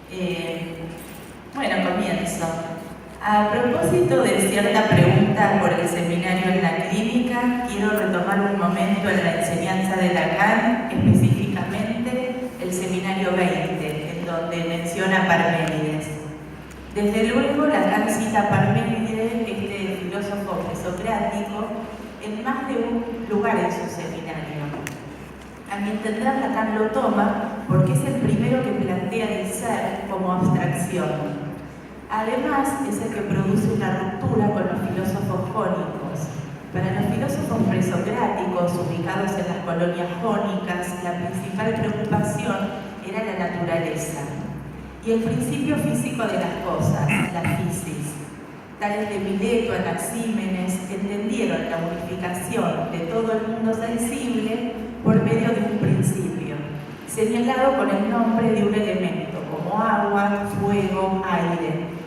Bueno, comienzo. A propósito de cierta pregunta por el seminario en la clínica, quiero retomar un momento en la enseñanza de Lacan, específicamente el seminario 20, en donde menciona a Parménides. Desde luego, Lacan cita a Parménides, este filósofo presocrático, en más de un lugar en su seminario. A mi entender, Lacan lo toma porque es el primero que plantea el ser como abstracción. Además, es el que produce una ruptura con los filósofos jónicos. Para los filósofos presocráticos, ubicados en las colonias jónicas, la principal preocupación era la naturaleza y el principio físico de las cosas, la physis. Tales de Mileto, Anaxímenes, entendieron la unificación de todo el mundo sensible por medio de un principio, señalado con el nombre de un elemento, como agua, fuego, aire.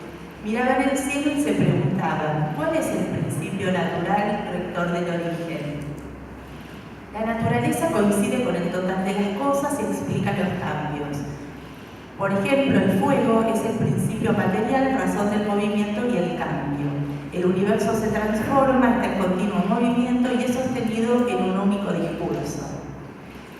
Miraban el cielo y se preguntaban, ¿cuál es el principio natural rector del origen? La naturaleza coincide con el total de las cosas y explica los cambios. Por ejemplo, el fuego es el principio material, razón del movimiento y el cambio. El universo se transforma, está en continuo movimiento y es sostenido en un único discurso.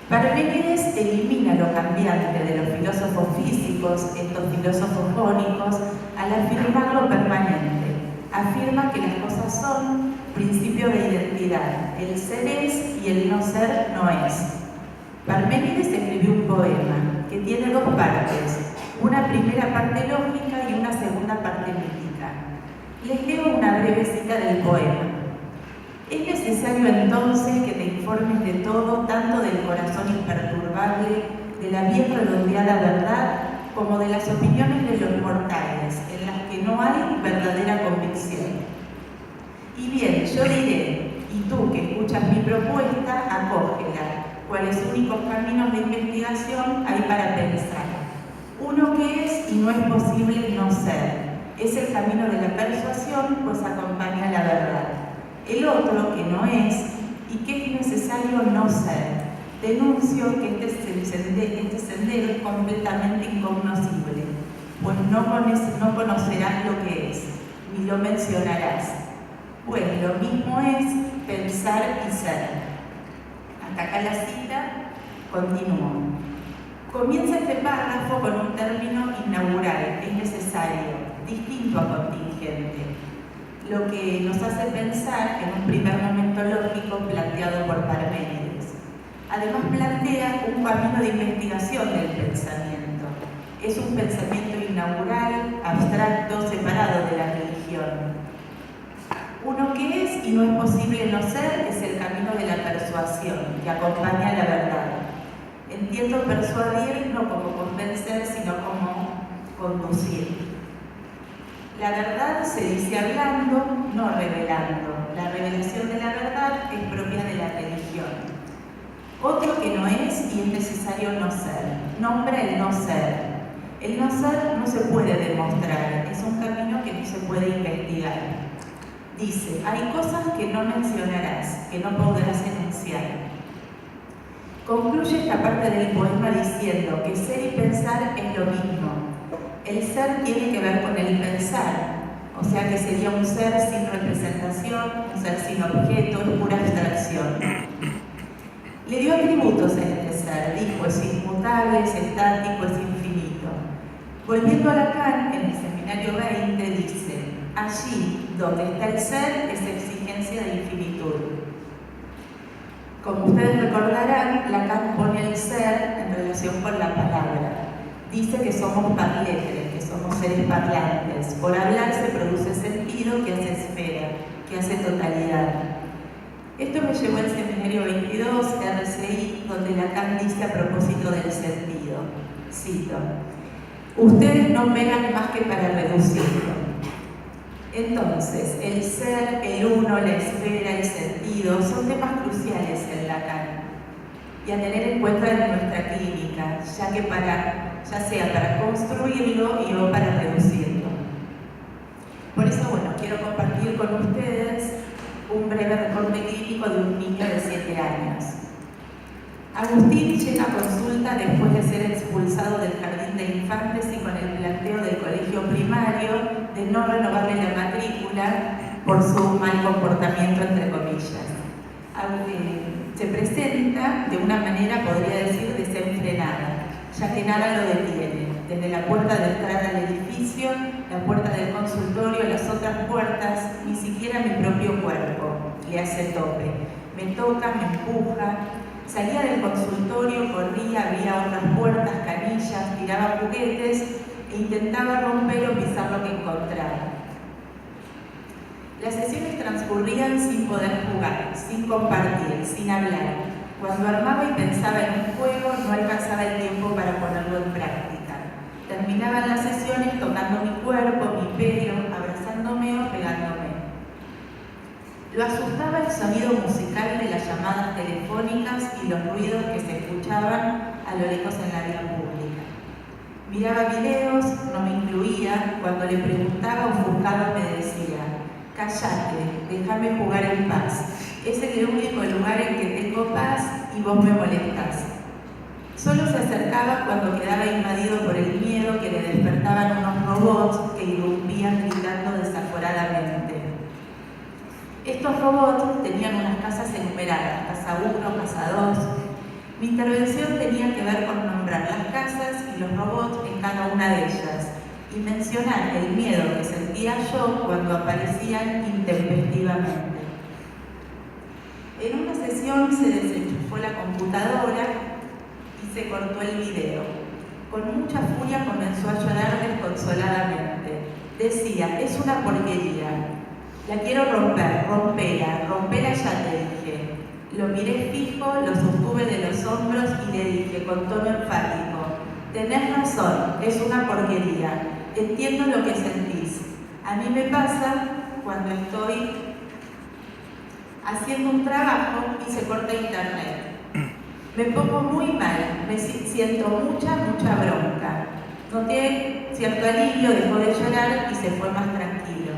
Parménides elimina lo cambiante de los filósofos físicos, estos filósofos jónicos, al afirmar lo permanente. Afirma que las cosas son principio de identidad, el ser es y el no ser no es. Parménides escribió un poema que tiene dos partes, una primera parte lógica y una segunda parte mítica. Les leo una breve cita del poema. Es necesario entonces que te informes de todo, tanto del corazón imperturbable, de la bien redondeada verdad, como de las opiniones de los mortales, en las que no hay verdadera convicción. Y bien, yo diré, y tú que escuchas mi propuesta, acógela, cuáles únicos caminos de investigación hay para pensar. Uno que es y no es posible no ser. Es el camino de la persuasión, pues acompaña la verdad. El otro que no es y que es necesario no ser. Denuncio que este sendero es completamente incognoscible, pues no conocerás lo que es, ni lo mencionarás. Pues lo mismo es pensar y ser. Hasta acá la cita, continúo. Comienza este párrafo con un término inaugural, es necesario, distinto a contingente, lo que nos hace pensar en un primer momento lógico planteado por Parménides. Además plantea un camino de investigación del pensamiento. Es un pensamiento inaugural, abstracto, separado de la religión. Uno que es y no es posible no ser es el camino de la persuasión, que acompaña la verdad. Entiendo persuadir no como convencer, sino como conducir. La verdad se dice hablando, no revelando. La revelación de la verdad es propia de la religión. Otro que no es y es necesario no ser. Nombra el no ser. El no ser no se puede demostrar, es un camino que no se puede investigar. Dice, hay cosas que no mencionarás, que no podrás enunciar. Concluye esta parte del poema diciendo que ser y pensar es lo mismo. El ser tiene que ver con el pensar, o sea que sería un ser sin representación, un ser sin objeto, es pura abstracción. Le dio atributos a este ser, dijo, es inmutable, es estático, es infinito. Volviendo a Lacan, en el seminario 20 dice, allí donde está el ser es exigencia de infinitud. Como ustedes recordarán, Lacan pone el ser en relación con la palabra. Dice que somos parletres, que somos seres parlantes. Por hablar se produce sentido que hace esfera, que hace totalidad. Esto me llevó al seminario 22, RCI, donde Lacan dice a propósito del sentido, cito, ustedes no pegan más que para reducirlo. Entonces, el ser, el uno, la esfera, el sentido, son temas cruciales en Lacan y a tener en cuenta en nuestra clínica, ya sea para construirlo y o para reducirlo. Por eso, bueno, quiero compartir con ustedes un breve recorte clínico de un niño de 7 años. Agustín llega a consulta después de ser expulsado del jardín de infantes y con el no renovarle la matrícula por su mal comportamiento, entre comillas. Se presenta de una manera, podría decir, desenfrenada, ya que nada lo detiene. Desde la puerta de entrada al edificio, la puerta del consultorio, las otras puertas, ni siquiera mi propio cuerpo le hace tope. Me toca, me empuja. Salía del consultorio, corría, abría otras puertas, canillas, tiraba juguetes e intentaba romper o pisar lo que encontrara. Las sesiones transcurrían sin poder jugar, sin compartir, sin hablar. Cuando armaba y pensaba en un juego, no alcanzaba el tiempo para ponerlo en práctica. Terminaban las sesiones tocando mi cuerpo, mi pelo, abrazándome o pegándome. Lo asustaba el sonido musical de las llamadas telefónicas y los ruidos que se escuchaban a lo lejos en la vía pública. Miraba videos, no me incluía. Cuando le preguntaba, ofuscado me decía: cállate, déjame jugar en paz. Es el único lugar en que tengo paz y vos me molestás. Solo se acercaba cuando quedaba invadido por el miedo que le despertaban unos robots que irrumpían gritando desaforadamente. Estos robots tenían unas casas enumeradas, casa 1, casa 2. Mi intervención tenía que ver con nombrar las casas y los robots en cada una de ellas y mencionar el miedo que sentía yo cuando aparecían intempestivamente. En una sesión se desenchufó la computadora y se cortó el video. Con mucha furia comenzó a llorar desconsoladamente. Decía: es una porquería. La quiero romper, rompela ya, te dije. Lo miré fijo, lo sostuve de los hombros y le dije con tono enfático: tenés razón, es una porquería. Entiendo lo que sentís. A mí me pasa cuando estoy haciendo un trabajo y se corta internet. Me pongo muy mal, me siento mucha bronca. Noté cierto alivio, dejó de llorar y se fue más tranquilo.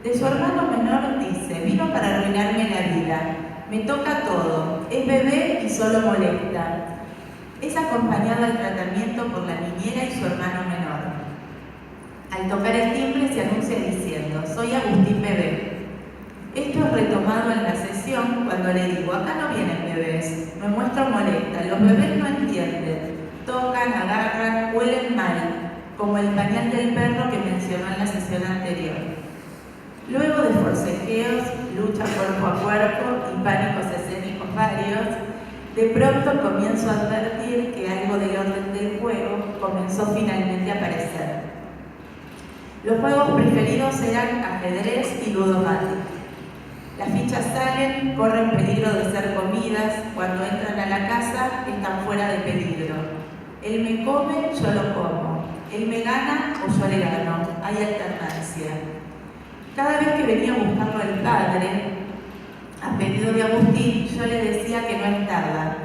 De su hermano menor dice: vino para arruinarme la vida. Me toca todo, es bebé y solo molesta. Es acompañado al tratamiento por la niñera y su hermano menor. Al tocar el timbre se anuncia diciendo: soy Agustín Bebé. Esto es retomado en la sesión cuando le digo: acá no vienen bebés. Me muestro molesta, los bebés no entienden. Tocan, agarran, huelen mal, como el pañal del perro que mencionó en la sesión anterior. Luego de forcejeos, lucha cuerpo a cuerpo y pánicos escénicos varios, de pronto comienzo a advertir que algo del orden del juego comenzó finalmente a aparecer. Los juegos preferidos eran ajedrez y ludomática. Las fichas salen, corren peligro de ser comidas, cuando entran a la casa están fuera de peligro. Él me come, yo lo como. Él me gana o yo le gano. Hay alternancia. Cada vez que venía a buscarlo el padre, a pedido de Agustín, yo le decía que no estaba,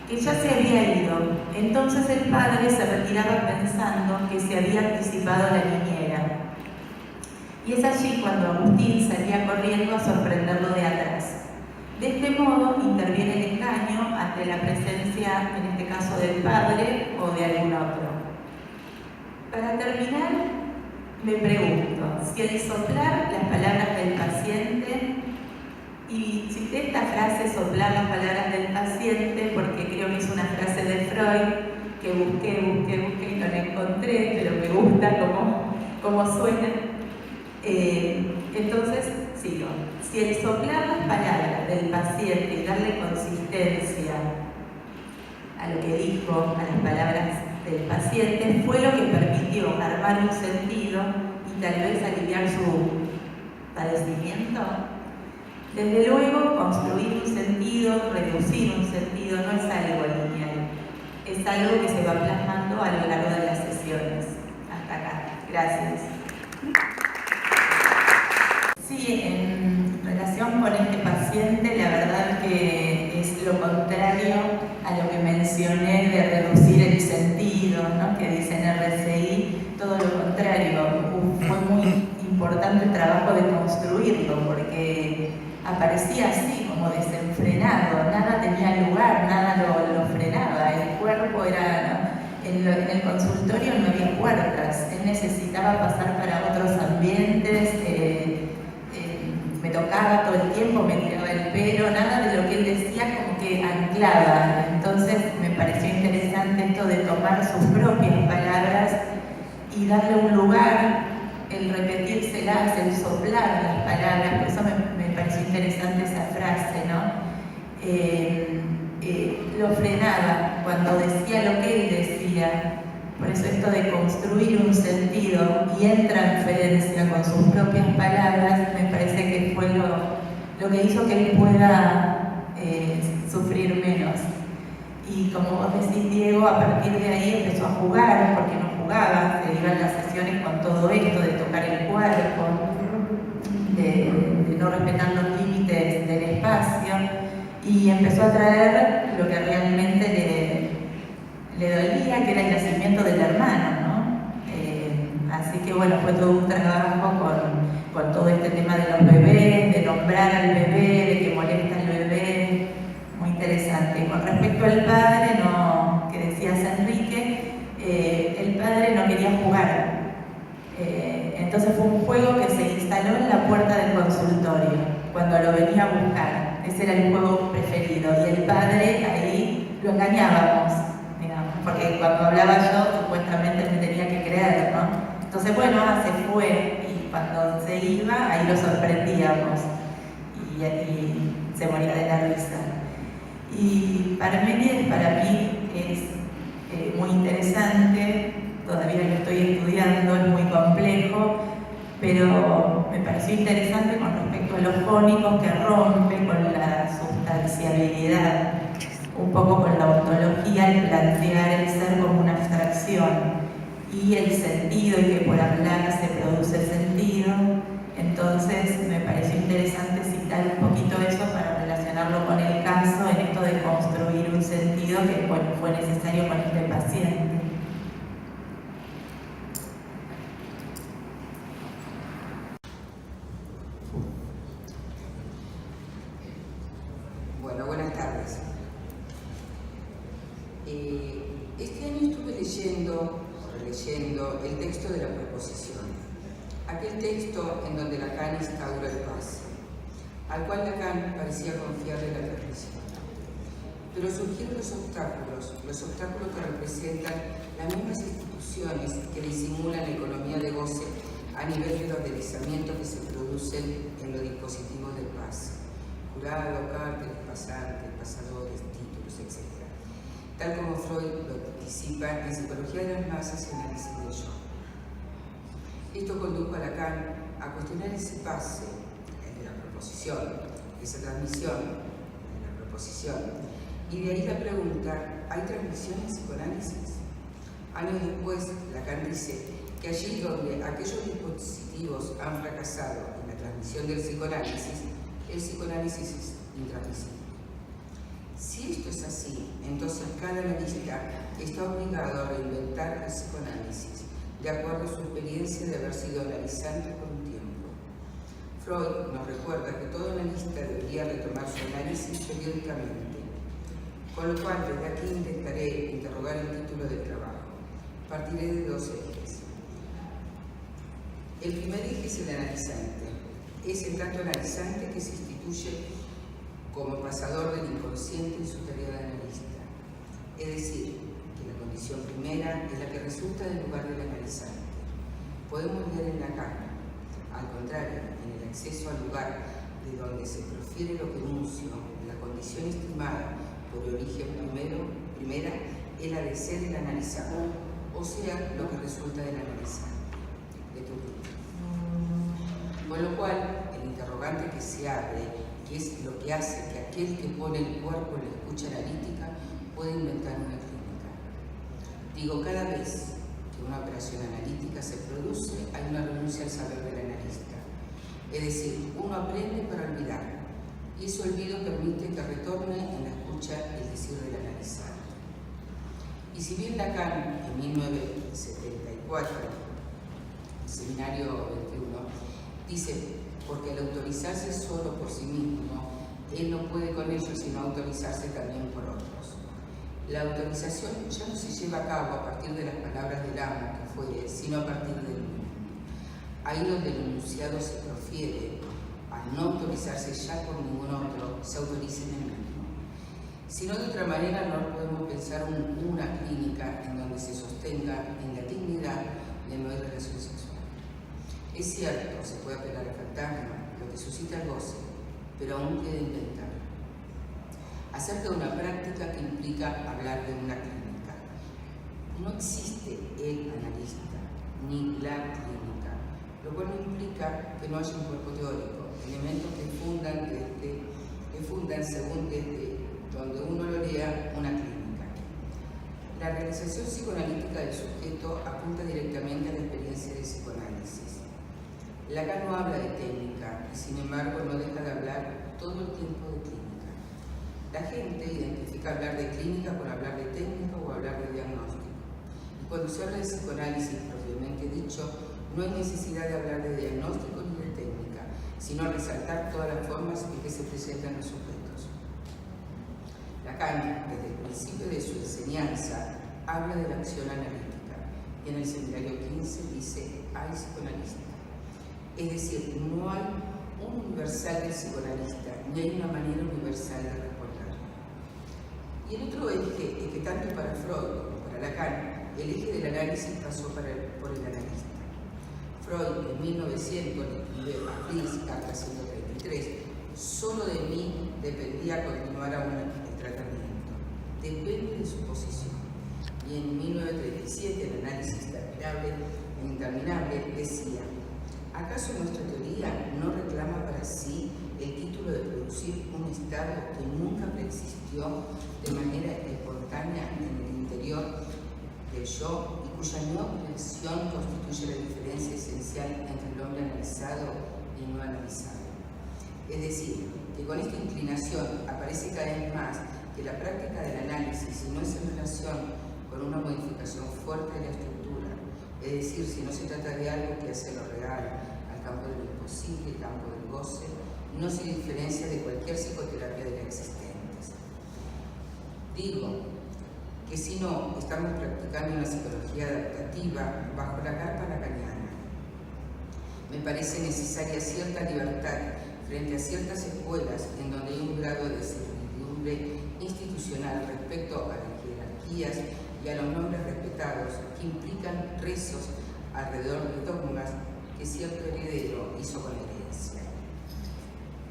que ya se había ido. Entonces el padre se retiraba pensando que se había anticipado la niñera. Y es allí cuando Agustín salía corriendo a sorprenderlo de atrás. De este modo interviene el engaño ante la presencia, en este caso del padre o de algún otro. Para terminar, me pregunto si al soplar las palabras del paciente, y cité esta frase, soplar las palabras del paciente, porque creo que es una frase de Freud que busqué y no la encontré, pero me gusta cómo suena. Entonces, sigo. Si el soplar las palabras del paciente y darle consistencia a lo que dijo, a las palabras del paciente, fue lo que permitió armar un sentido y tal vez aliviar su padecimiento. Desde luego, construir un sentido, reducir un sentido, no es algo lineal. Es algo que se va plasmando a lo largo de las sesiones. Hasta acá. Gracias. Sí, en relación con este paciente, la verdad que es lo contrario a lo que mencioné de reducir el sentido, ¿no?, que dice en RCI, todo lo contrario. Fue muy importante el trabajo de construirlo, porque aparecía así, como desenfrenado, nada tenía lugar, nada lo frenaba, el cuerpo era, ¿no? En el consultorio no había puertas, él necesitaba pasar para otros ambientes. y darle un lugar, el repetírselas, el soplar las palabras. Por eso me pareció interesante esa frase, ¿no? Lo frenaba cuando decía lo que él decía. Por eso esto de construir un sentido y en transferencia con sus propias palabras, me parece que fue lo que hizo que él pueda sufrir menos. Y como vos decís, Diego, a partir de ahí empezó a jugar, porque no jugaba, se iban las sesiones con todo esto de tocar el cuerpo, de no respetar los límites del espacio, y empezó a traer lo que realmente le dolía, que era el nacimiento del hermano, ¿no? Así que bueno, fue todo un trabajo con todo este tema de los bebés, de nombrar al bebé, de que molesta al bebé, muy interesante. Y con respecto al padre, que decías Enrique, el padre no quería jugar. Entonces fue un juego que se instaló en la puerta del consultorio, cuando lo venía a buscar. Ese era el juego preferido. Y el padre ahí lo engañábamos, digamos, porque cuando hablaba yo, supuestamente me tenía que creer, ¿no? Entonces, bueno, se fue, y cuando se iba, ahí lo sorprendíamos, y se moría de la risa. Y Parménides para mí es muy interesante, todavía lo estoy estudiando, es muy complejo, pero me pareció interesante con respecto a los jónicos, que rompe con la sustanciabilidad, un poco con la ontología, el plantear el ser como una abstracción y el sentido, y que por hablar se produce sentido. Entonces me pareció interesante citar un poquito eso para relacionarlo con el caso, en esto de construir un sentido que fue necesario con este paciente. Bueno, buenas tardes. Este año estuve releyendo el texto de la proposición, aquel texto en donde Lacan instaura el pase, al cual Lacan parecía confiarle la perfección. Pero surgieron los obstáculos que representan las mismas instituciones que disimulan la economía de goce a nivel de los deslizamientos que se producen en los dispositivos del pase: jurado, cárteles, pasantes, pasadores, títulos, etc. Tal como Freud lo anticipa en Psicología de las Masas y Análisis del Yo. Esto condujo a Lacan a cuestionar ese pase de la proposición, esa transmisión de la proposición, y de ahí la pregunta: ¿hay transmisión en psicoanálisis? Años después, Lacan dice que allí donde aquellos dispositivos han fracasado en la transmisión del psicoanálisis, el psicoanálisis es intransmisible. Si esto es así, entonces cada analista está obligado a reinventar el psicoanálisis de acuerdo a su experiencia de haber sido analizante por un tiempo. Freud nos recuerda que todo analista debería retomar su análisis periódicamente, con lo cual desde aquí intentaré interrogar el título del trabajo. Partiré de dos ejes. El primer eje es el analizante. Es el tanto analizante que se instituye como pasador del inconsciente en su tarea de analista. Es decir, que la condición primera es la que resulta del lugar del analizante. Podemos leer en Lacan, al contrario, en el acceso al lugar de donde se profiere lo que enuncio, la condición estimada por origen primera es la de ser el analizado, o sea, lo que resulta del analizante, de tu grupo. Con lo cual, el interrogante que se abre, que es lo que hace que aquel que pone el cuerpo en la escucha analítica pueda inventar una clínica. Digo, cada vez que una operación analítica se produce, hay una renuncia al saber del analista. Es decir, uno aprende para olvidar, y ese olvido permite que retorne en la escucha el decir del analizante. Y si bien Lacan, en 1974, Seminario 21, dice: porque al autorizarse solo por sí mismo, él no puede con ello sino autorizarse también por otros. La autorización ya no se lleva a cabo a partir de las palabras del amo que fue, sino a partir del mismo. Ahí donde el enunciado se profiere, al no autorizarse ya por ningún otro, se autoriza en el mismo. Si no, de otra manera no podemos pensar una clínica en donde se sostenga en la dignidad de no ir Es cierto, se puede apelar al fantasma, lo que suscita el goce, pero aún queda inventar. Acerca de una práctica que implica hablar de una clínica. No existe el analista, ni la clínica, lo cual no implica que no haya un cuerpo teórico, elementos que fundan según desde donde uno lo lea una clínica. La realización psicoanalítica del sujeto apunta directamente a la experiencia de psicoanálisis. Lacan no habla de técnica y sin embargo no deja de hablar todo el tiempo de clínica. La gente identifica hablar de clínica con hablar de técnica o hablar de diagnóstico. Y cuando se habla de psicoanálisis propiamente dicho, no hay necesidad de hablar de diagnóstico ni de técnica, sino resaltar todas las formas en que se presentan los sujetos. Lacan, desde el principio de su enseñanza, habla de la acción analítica y en el seminario 15 dice: hay psicoanalista. Es decir, no hay un universal del psicoanalista, ni hay una manera universal de responder. Y el otro eje es que tanto para Freud como para Lacan, el eje del análisis pasó por el analista. Freud en 1900 escribe a Fritz, carta 133, solo de mí dependía continuar aún el tratamiento. Depende de su posición. Y en 1937, el análisis interminable decía: ¿acaso nuestra teoría no reclama para sí el título de producir un estado que nunca preexistió de manera espontánea en el interior del yo y cuya no creación constituye la diferencia esencial entre el hombre analizado y no analizado? Es decir, que con esta inclinación aparece cada vez más que la práctica del análisis, si no es en relación con una modificación fuerte de la estructura, es decir, si no se trata de algo que hace lo real al campo de lo imposible, al campo del goce, no se diferencia de cualquier psicoterapia de las existentes. Digo que si no, estamos practicando una psicología adaptativa bajo la carpa lacaniana. Me parece necesaria cierta libertad frente a ciertas escuelas en donde hay un grado de servidumbre institucional respecto a las jerarquías y a los nombres respetados que implican rezos alrededor de dogmas que cierto heredero hizo con herencia.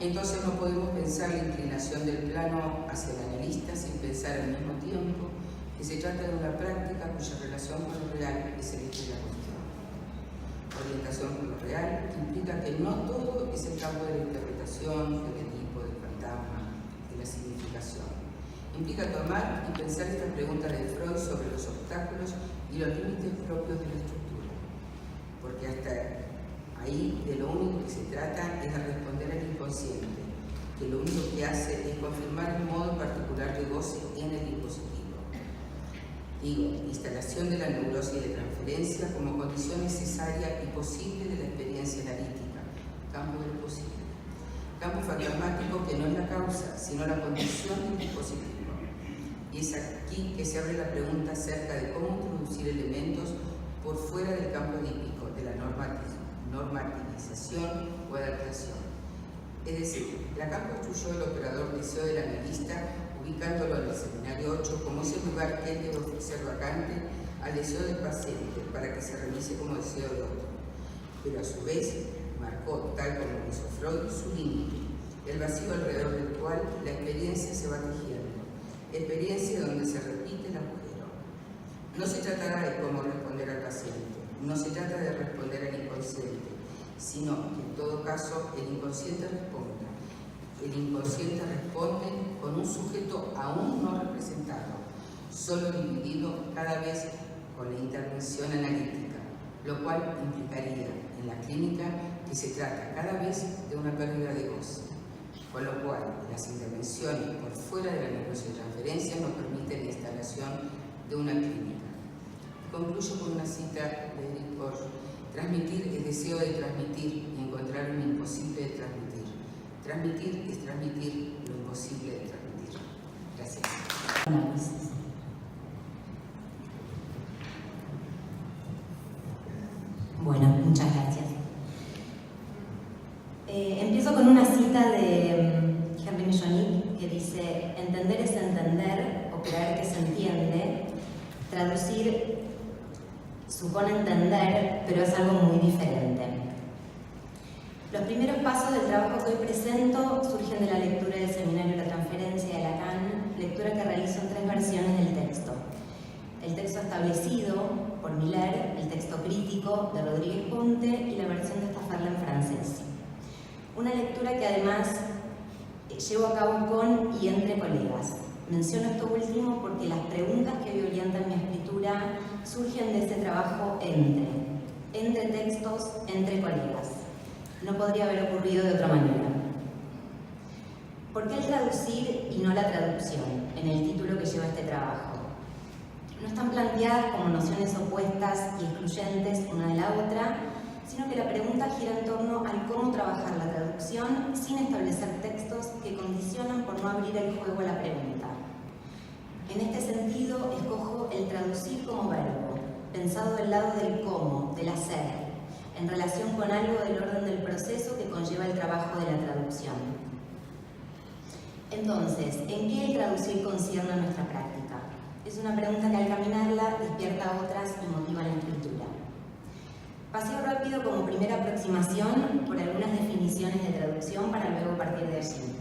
Entonces no podemos pensar la inclinación del plano hacia el analista sin pensar al mismo tiempo que se trata de una práctica cuya relación con lo real es el eje de la cuestión. Orientación con lo real implica que no todo es el campo de la interpretación, del Edipo, del fantasma, de la significación. Implica tomar y pensar esta pregunta de Freud sobre los obstáculos y los límites propios de la estructura. Porque hasta ahí de lo único que se trata es de responder al inconsciente, que lo único que hace es confirmar un modo particular de goce en el dispositivo. Digo, instalación de la neurosis de transferencia como condición necesaria y posible de la experiencia analítica, campo del posible. Campo fantasmático que no es la causa, sino la condición del dispositivo. Y es aquí que se abre la pregunta acerca de cómo introducir elementos por fuera del campo edípico, de la normativización o adaptación. Es decir, Lacan construyó el operador deseo del analista, ubicándolo en el seminario 8 como ese lugar que él debe ofrecer vacante al deseo del paciente para que se revise como deseo de otro. Pero a su vez marcó, tal como lo hizo Freud, su límite, el vacío alrededor del cual la experiencia se va tejiendo, experiencia donde se repite el agujero. No se tratará de cómo responder al paciente, no se trata de responder al inconsciente, sino que en todo caso el inconsciente responda. El inconsciente responde con un sujeto aún no representado, solo dividido cada vez con la intervención analítica, lo cual implicaría en la clínica que se trata cada vez de una pérdida de goce, con lo cual las intervenciones por fuera de la neurosis de transferencia no permiten la instalación de una clínica. Concluyo con una cita de Eric Bosch: transmitir es deseo de transmitir y encontrar un imposible de transmitir. Transmitir es transmitir lo imposible de transmitir. Gracias. Bueno, muchas gracias. Empiezo con una cita de Henry Millonic que dice: entender es entender o creer que se entiende. Traducir supone entender, pero es algo muy diferente. Los primeros pasos del trabajo que hoy presento surgen de la lectura del Seminario La Transferencia de Lacan, lectura que realizo en 3 versiones del texto. El texto establecido por Miller, el texto crítico de Rodríguez Ponte y la versión de Staffel en francés. Una lectura que además llevo a cabo con y entre colegas. Menciono esto último porque las preguntas que hoy orientan mi escritura surgen de ese trabajo entre textos, entre colegas. No podría haber ocurrido de otra manera. ¿Por qué el traducir y no la traducción en el título que lleva este trabajo? No están planteadas como nociones opuestas y excluyentes una de la otra, sino que la pregunta gira en torno al cómo trabajar la traducción sin establecer textos que condicionan por no abrir el juego a la pregunta. En este sentido, escojo el traducir como verbo, pensado del lado del cómo, del hacer, en relación con algo del orden del proceso que conlleva el trabajo de la traducción. Entonces, ¿en qué el traducir concierne a nuestra práctica? Es una pregunta que al caminarla despierta otras y motiva la escritura. Paseo rápido como primera aproximación por algunas definiciones de traducción para luego partir de allí.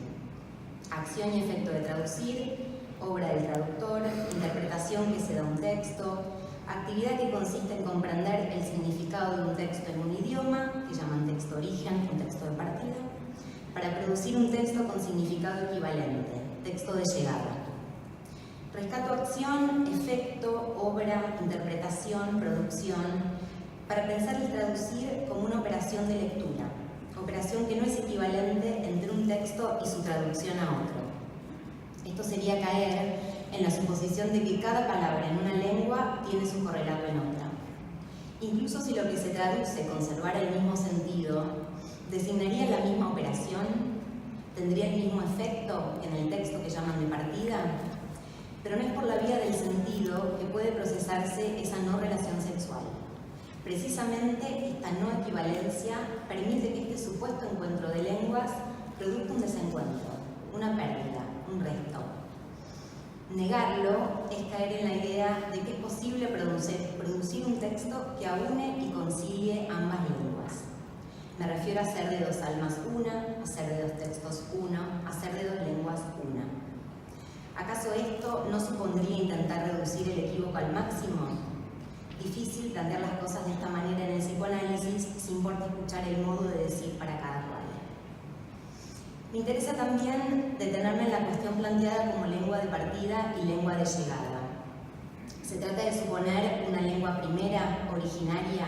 Acción y efecto de traducir, obra del traductor, interpretación que se da a un texto, actividad que consiste en comprender el significado de un texto en un idioma, que llaman texto origen o texto de partida, para producir un texto con significado equivalente, texto de llegada. Rescato acción, efecto, obra, interpretación, producción, para pensar el traducir como una operación de lectura, operación que no es equivalente entre un texto y su traducción a otro. Esto sería caer en la suposición de que cada palabra en una lengua tiene su correlato en otra. Incluso si lo que se traduce conservara el mismo sentido, designaría la misma operación, tendría el mismo efecto en el texto que llaman de partida, pero no es por la vía del sentido que puede procesarse esa no relación sexual. Precisamente esta no equivalencia permite que este supuesto encuentro de lenguas produzca un desencuentro, una pérdida, un resto. Negarlo es caer en la idea de que es posible producir un texto que aúne y concilie ambas lenguas. Me refiero a hacer de 2 almas una, hacer de 2 textos uno, hacer de 2 lenguas una. ¿Acaso esto no supondría intentar reducir el equívoco al máximo? Difícil plantear las cosas de esta manera en el psicoanálisis si importa escuchar el modo de decir para cada cual. Me interesa también detenerme en la cuestión planteada como lengua de partida y lengua de llegada. Se trata de suponer una lengua primera, originaria,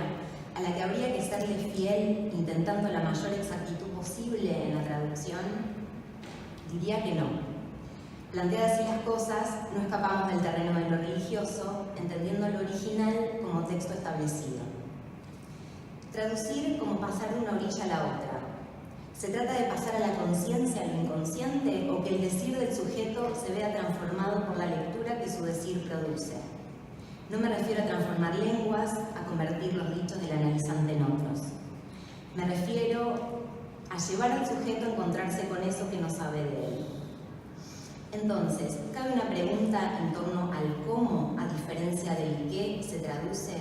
a la que habría que serle fiel intentando la mayor exactitud posible en la traducción. Diría que no. Planteadas así las cosas, no escapamos del terreno de lo religioso, entendiendo lo original como texto establecido. Traducir como pasar de una orilla a la otra. ¿Se trata de pasar a la conciencia, a lo inconsciente, o que el decir del sujeto se vea transformado por la lectura que su decir produce? No me refiero a transformar lenguas, a convertir los dichos del analizante en otros. Me refiero a llevar al sujeto a encontrarse con eso que no sabe de él. Entonces, cabe una pregunta en torno al cómo, a diferencia del qué se traduce,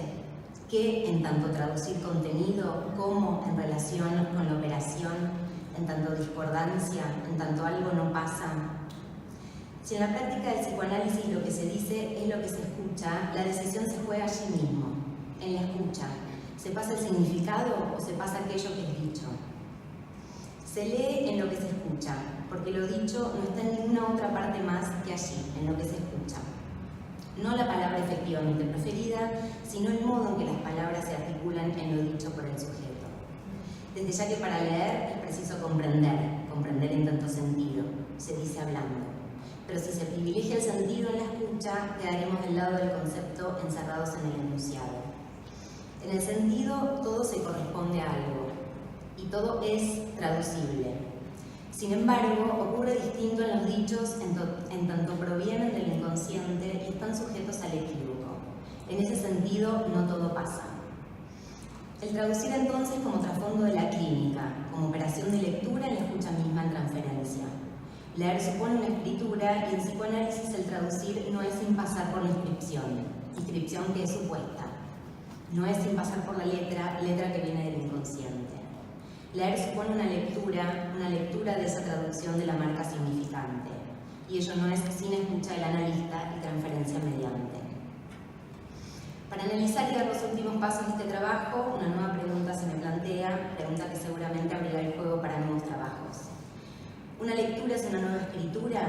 qué en tanto traducir contenido, cómo en relación con la operación, en tanto discordancia, en tanto algo no pasa. Si en la práctica del psicoanálisis lo que se dice es lo que se escucha, la decisión se juega allí mismo, en la escucha. ¿Se pasa el significado o se pasa aquello que es dicho? Se lee en lo que se escucha, porque lo dicho no está en ninguna otra parte más que allí, en lo que se escucha. No la palabra efectivamente preferida, sino el modo en que las palabras se articulan en lo dicho por el sujeto. Desde ya que para leer es preciso comprender en tanto sentido, se dice hablando. Pero si se privilegia el sentido en la escucha, quedaremos del lado del concepto encerrados en el enunciado. En el sentido, todo se corresponde a algo, y todo es traducible. Sin embargo, ocurre distinto en los dichos en tanto provienen del inconsciente y están sujetos al equívoco. En ese sentido, no todo pasa. El traducir entonces como trasfondo de la clínica, como operación de lectura en la escucha misma en transferencia. Leer supone una escritura y en psicoanálisis el traducir no es sin pasar por la inscripción que es supuesta. No es sin pasar por la letra que viene del inconsciente. Leer supone una lectura de esa traducción de la marca significante, y ello no es sin escucha del analista y transferencia mediante. Para analizar y dar los últimos pasos de este trabajo, una nueva pregunta se me plantea, pregunta que seguramente abrirá el juego para nuevos trabajos. ¿Una lectura es una nueva escritura?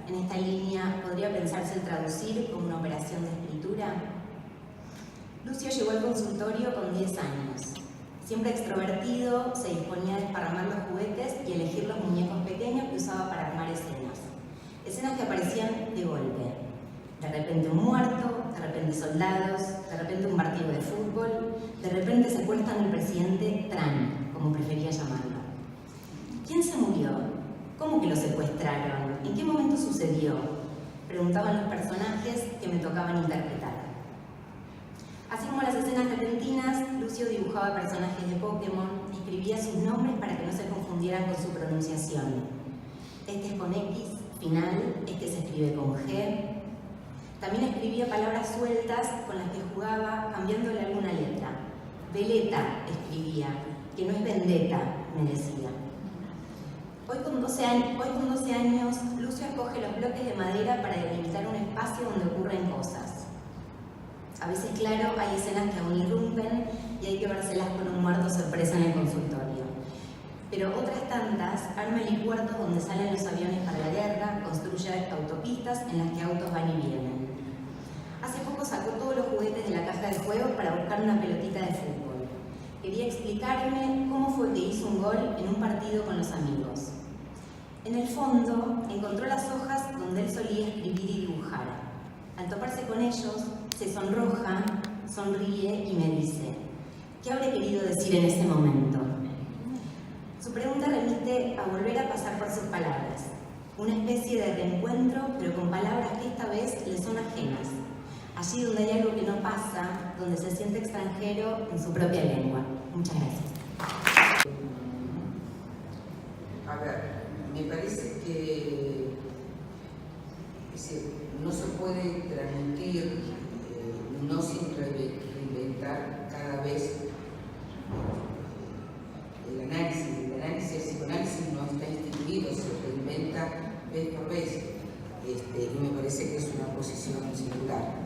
En esta línea, ¿podría pensarse el traducir como una operación de escritura? Lucio llegó al consultorio con 10 años. Siempre extrovertido, se disponía a desparramar los juguetes y elegir los muñecos pequeños que usaba para armar escenas. Escenas que aparecían de golpe. De repente un muerto, de repente soldados, de repente un partido de fútbol, de repente secuestran al presidente Trump, como prefería llamarlo. ¿Quién se murió? ¿Cómo que lo secuestraron? ¿En qué momento sucedió? Preguntaban los personajes que me tocaban interpretar. Así como las escenas repentinas, Lucio dibujaba personajes de Pokémon y escribía sus nombres para que no se confundieran con su pronunciación. Este es con X, final, este se escribe con G. También escribía palabras sueltas con las que jugaba, cambiándole alguna letra. Veleta escribía, que no es vendetta, me decía. Hoy con 12 años, Lucio escoge los bloques de madera para delimitar un espacio donde ocurren cosas. A veces, claro, hay escenas que aún irrumpen y hay que vérselas con un muerto sorpresa en el consultorio. Pero otras tantas arma helipuertos donde salen los aviones para la guerra, construye autopistas en las que autos van y vienen. Hace poco sacó todos los juguetes de la caja de juegos para buscar una pelotita de fútbol. Quería explicarme cómo fue que hizo un gol en un partido con los amigos. En el fondo, encontró las hojas donde él solía escribir y dibujar. Al toparse con ellos, se sonroja, sonríe y me dice, ¿qué habré querido decir en ese momento? Su pregunta remite a volver a pasar por sus palabras, una especie de reencuentro, pero con palabras que esta vez le son ajenas, allí donde hay algo que no pasa, donde se siente extranjero en su propia lengua. Muchas gracias. A ver, me parece que no se puede transmitir, no sin reinventar cada vez el análisis. El psicoanálisis no está instituido, se reinventa vez por vez, y me parece que es una posición singular.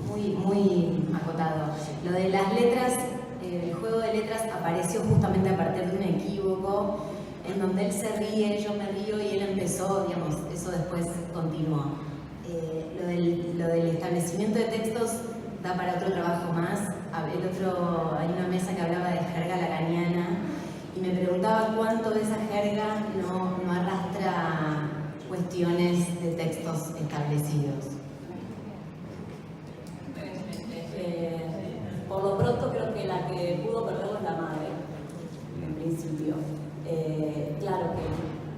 Muy acotado. Lo de las letras, el juego de letras apareció justamente a partir de un equívoco en donde él se ríe, yo me río y él empezó, digamos, eso después continuó. Lo del establecimiento de textos da para otro trabajo más. Hay una mesa que hablaba de jerga lacaniana y me preguntaba cuánto de esa jerga no arrastra cuestiones de textos establecidos. Por lo pronto creo que la que pudo perderlo es la madre, en principio. Claro que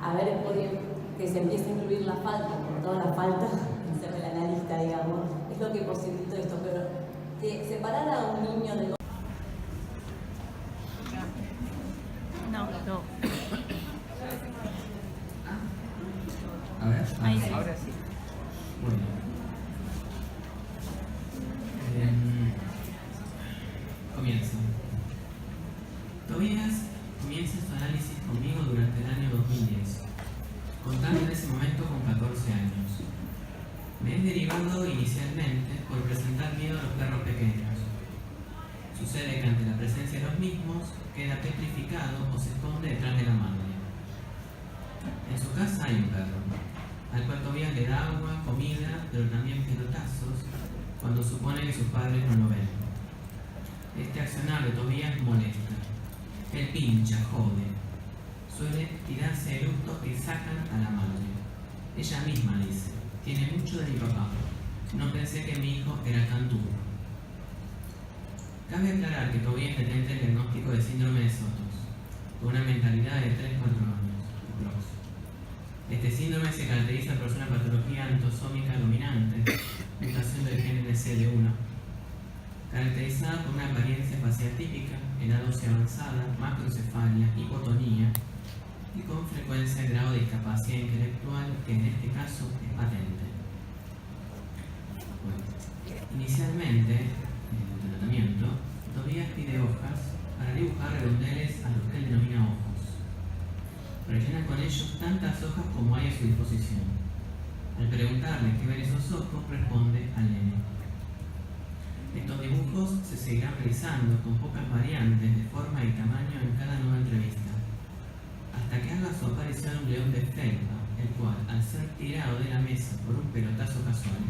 haber podido que se empiece a incluir la falta, por toda la falta, en ser el analista, digamos, es lo que posibilitó esto, pero que separar a un niño de... No. A ver, Ahí sí. ahora sí. Bueno. Comienzo. Tobías comienza su análisis conmigo durante el año 2010, contando en ese momento con 14 años. Me he derivado inicialmente por presentar miedo a los perros pequeños. Sucede que ante la presencia de los mismos, queda petrificado o se esconde detrás de la madre. En su casa hay un perro, al cual Tobías le da agua, comida, pero también pelotazos, cuando supone que sus padres no lo ven. Este accionar de Tobías molesta. Él pincha, jode. Suele tirarse el luto y sacan a la madre. Ella misma dice, tiene mucho de mi papá. No pensé que mi hijo era tan duro. Cabe aclarar que Tobías detenta el diagnóstico de síndrome de Sotos, con una mentalidad de 3-4 años. Este síndrome se caracteriza por una patología antosómica dominante, mutación del gen NCD1, caracterizada por una apariencia facial típica, edad ósea avanzada, macrocefalia, hipotonía y con frecuencia el grado de discapacidad intelectual, que en este caso es patente. Bueno, inicialmente, en el tratamiento, Tobías pide hojas para dibujar redondeles a los que él denomina ojos. Rellena con ellos tantas hojas como hay a su disposición. Al preguntarle qué ven esos ojos, responde al nene. Estos dibujos se seguirán realizando con pocas variantes de forma y tamaño en cada nueva entrevista, hasta que haga su aparición un león de felpa, el cual, al ser tirado de la mesa por un pelotazo casual,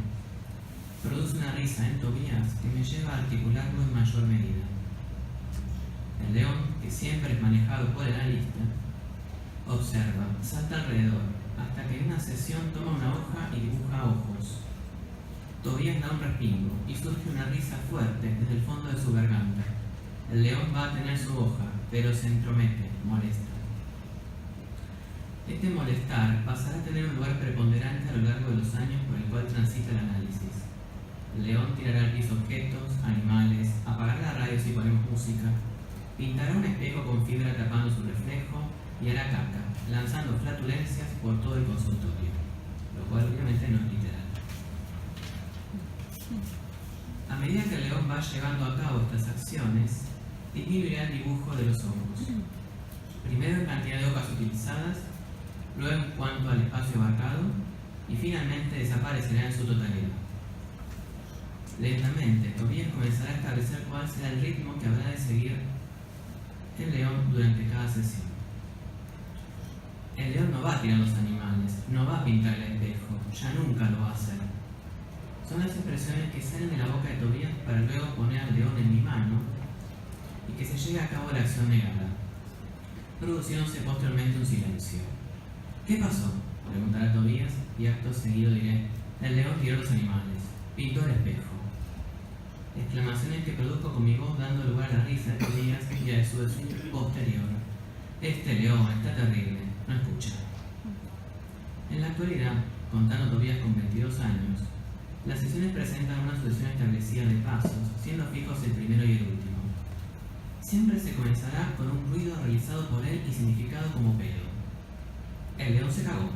produce una risa en Tobías que me lleva a articularlo en mayor medida. El león, que siempre es manejado por el analista, observa, salta alrededor, hasta que en una sesión toma una hoja y dibuja ojos. Tobías da un respingo y surge una risa fuerte desde el fondo de su garganta. El león va a tener su hoja, pero se entromete, molesta. Este molestar pasará a tener un lugar preponderante a lo largo de los años por el cual transita el análisis. El león tirará al piso objetos, animales, apagará la radio si ponemos música, pintará un espejo con fibra tapando su reflejo y hará caca, lanzando flatulencias por todo el consultorio, lo cual obviamente no es literal. A medida que el león va llevando a cabo estas acciones, disminuirá el dibujo de los ojos. Primero en cantidad de hojas utilizadas, luego en cuanto al espacio abarcado y finalmente desaparecerá en su totalidad. Lentamente, Tobías comenzará a establecer cuál será el ritmo que habrá de seguir el león durante cada sesión. El león no va a tirar los animales, no va a pintar el espejo, ya nunca lo va a hacer. Son las expresiones que salen de la boca de Tobías para luego poner al león en mi mano y que se lleve a cabo la acción negada, produciéndose posteriormente un silencio. ¿Qué pasó?, preguntará Tobías y acto seguido diré: el león tiró los animales, pintó el espejo. Exclamaciones que produzco con mi voz dando lugar a la risa de Tobías y a su decir posterior: este león está terrible, no escucha. En la actualidad, contando Tobías con 22 años, las sesiones presentan una sucesión establecida de pasos, siendo fijos el primero y el último. Siempre se comenzará con un ruido realizado por él y significado como pedo. El león se cagó,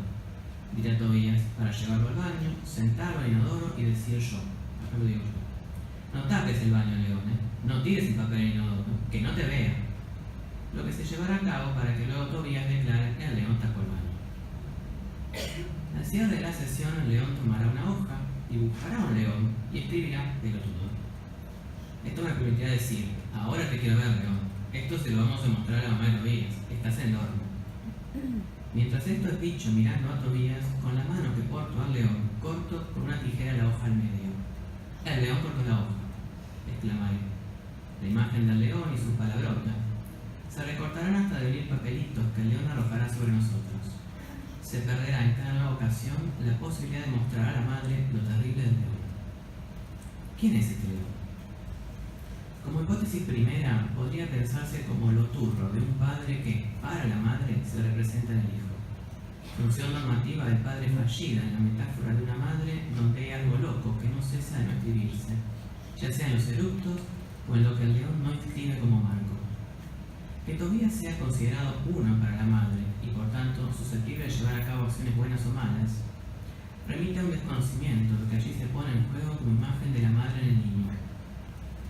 dirá Tobías, para llevarlo al baño, sentarlo al inodoro y decir yo, acá lo digo yo: no tapes el baño, león, no tires el papel en el inodoro, que no te vea. Lo que se llevará a cabo para que luego Tobías declare: el león tapó el baño. Al cierre de la sesión, el león tomará una hoja, dibujará un león y escribirá pelotudo. Esto me permitirá decir: ahora te quiero ver, león, esto se lo vamos a mostrar a la mamá de Tobías, estás en el horno. Mientras esto es dicho mirando a Tobías, con la mano que porto al león, corto con una tijera la hoja al medio. El león cortó la hoja, exclamaré. La imagen del león y sus palabrotas se recortarán hasta devenir papelitos que el león arrojará sobre nosotros. Se perderá en cada nueva ocasión la posibilidad de mostrar a la madre lo terrible del león. ¿Quién es este león? Como hipótesis primera, podría pensarse como lo turro de un padre que, para la madre, se representa en el hijo. Función normativa del padre fallida en la metáfora de una madre donde hay algo loco que no cesa de no escribirse, ya sea en los eructos o en lo que el león no escribe como marco. Que Tobías sea considerado uno para la madre y por tanto susceptible de llevar a cabo acciones buenas o malas, remite a un desconocimiento de lo que allí se pone en juego como imagen de la madre en el niño.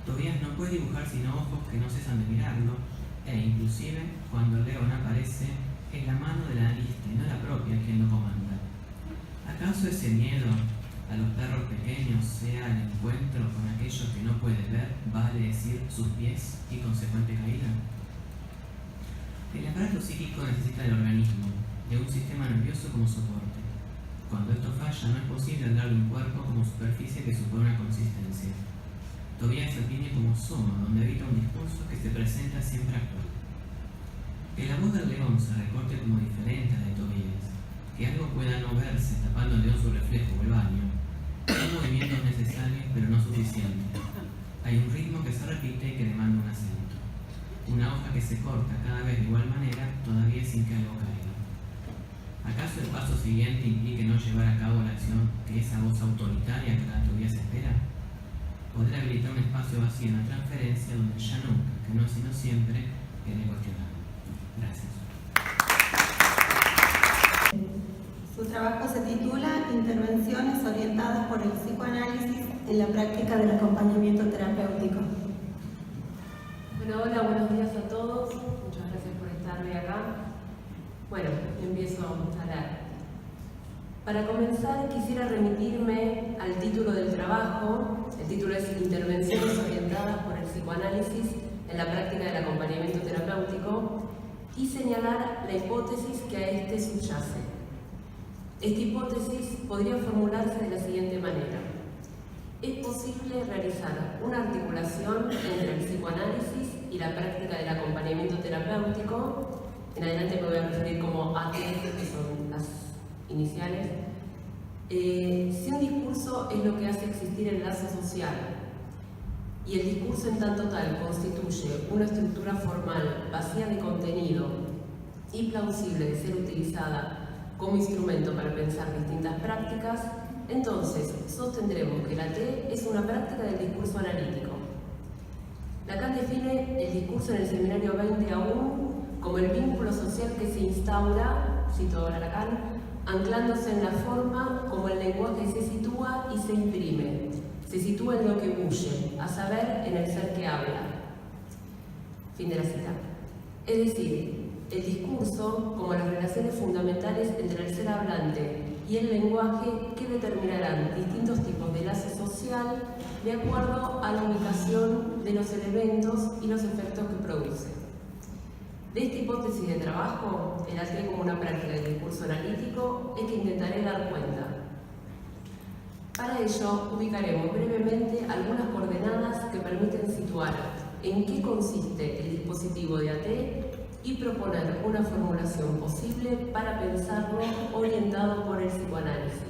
Tobías no puede dibujar sino ojos que no cesan de mirarlo, e inclusive cuando el león aparece es la mano del analista y no la propia quien lo comanda. ¿Acaso ese miedo a los perros pequeños sea el encuentro con aquello que no puede ver, vale decir sus pies y consecuente caída? El aparato psíquico necesita del organismo, de un sistema nervioso como soporte. Cuando esto falla, no es posible darle un cuerpo como superficie que supone una consistencia. Tobías se define como soma, donde habita un discurso que se presenta siempre actual. Que la voz del león se recorte como diferente a la de Tobías, que algo pueda no verse tapando al león su reflejo o el baño, son movimientos necesarios pero no suficientes. Hay un ritmo que se repite y que demanda un acento. Una hoja que se corta cada vez de igual manera, todavía sin que algo caiga. ¿Acaso el paso siguiente implique no llevar a cabo la acción que esa voz autoritaria que la Tobías espera? Podrá habilitar un espacio vacío en la transferencia donde ya nunca, que no sino siempre, quede cuestionado. Gracias. Su trabajo se titula Intervenciones orientadas por el psicoanálisis en la práctica del acompañamiento terapéutico. buenos días a todos. Muchas gracias por estar hoy acá. Bueno, empiezo a hablar. Para comenzar, quisiera remitirme al título del trabajo. El título es Intervenciones orientadas por el psicoanálisis en la práctica del acompañamiento terapéutico y señalar la hipótesis que a este subyace. Esta hipótesis podría formularse de la siguiente manera. Es posible realizar una articulación entre el psicoanálisis y la práctica del acompañamiento terapéutico. En adelante me voy a referir como AT, que son las iniciales. Si un discurso es lo que hace existir el lazo social y el discurso en tanto tal constituye una estructura formal vacía de contenido y plausible de ser utilizada como instrumento para pensar distintas prácticas, entonces sostendremos que la T es una práctica del discurso analítico. Lacan define el discurso en el seminario 20 aún como el vínculo social que se instaura, cito ahora Lacan, anclándose en la forma como el lenguaje se sitúa y se imprime, se sitúa en lo que bulle, a saber, en el ser que habla. Fin de la cita. Es decir, el discurso como las relaciones fundamentales entre el ser hablante y el lenguaje que determinarán distintos tipos de lazo social de acuerdo a la ubicación de los elementos y los efectos que produce. De esta hipótesis de trabajo, el AT como una práctica del discurso analítico, es que intentaré dar cuenta. Para ello, ubicaremos brevemente algunas coordenadas que permiten situar en qué consiste el dispositivo de AT y proponer una formulación posible para pensarlo orientado por el psicoanálisis.